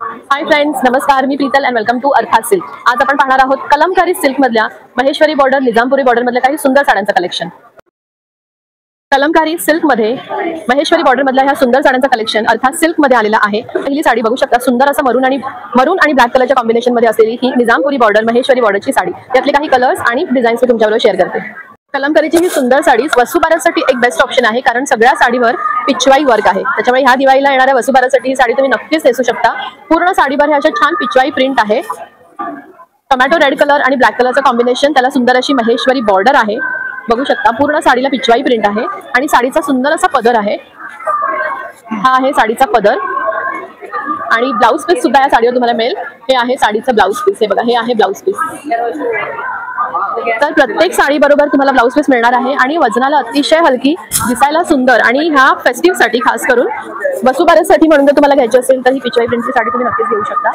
Hi friends, नमस्कार. मी Preetal and welcome to अर्थात silk. आज आपण पाहणार आहोत कलमकारी सिल्क मधल्या महेश्वरी बॉर्डर, निजामपुरी बॉर्डर मधल्या काही सुंदर साड्यांचं कलेक्शन. कलमकारी सिल्क मध्ये महेश्वरी बॉर्डर मधल्या ह्या सुंदर साड्यांचं कलेक्शन अर्थात सिल्क मध्ये आलेला आहे. पहिली साडी बघू शकता, सुंदर असं मरून आणि ब्लॅक कलरच्या कॉम्बिनेशन मध्ये असलेली ही निजामपुरी बॉर्डर महेश्वरी बॉर्डरची साडी. यातले काही कलर्स आणि डिझाईन्स मी तुमच्याबरोबर शेअर करते. कलमकारीची ही सुंदर साडी वसुबारसाठी एक बेस्ट ऑप्शन आहे, कारण सगळ्या साडीवर पिचवाई वर्क आहे. त्याच्यामुळे ह्या दिवाळीला येणाऱ्या वसुबारसाठी ही साडी तुम्ही नक्कीच नेसू शकता. पूर्ण साडीवर ह्या अशा छान पिचवाई प्रिंट आहे. टोमॅटो रेड कलर आणि ब्लॅक कलरचं कॉम्बिनेशन, त्याला सुंदर अशी महेश्वरी बॉर्डर आहे. बघू शकता पूर्ण साडीला पिचवाई प्रिंट आहे आणि साडीचा सुंदर असा पदर आहे. हा आहे साडीचा पदर आणि ब्लाउज पीस सुद्धा या साडीवर तुम्हाला मिळेल. हे आहे साडीचं ब्लाउज पीस. हे बघा, हे आहे ब्लाउज पीस. तर प्रत्येक साडी बरोबर तुम्हाला ब्लाउज पीस मिळणार आहे आणि वजनाला अतिशय हलकी, दिसायला सुंदर आणि ह्या फेस्टिव्ह साठी खास करून वसुबारसाठी म्हणून जर तुम्हाला घ्यायची असेल तर ही पिचवाई प्रिंटची साडी तुम्ही नक्कीच घेऊ शकता.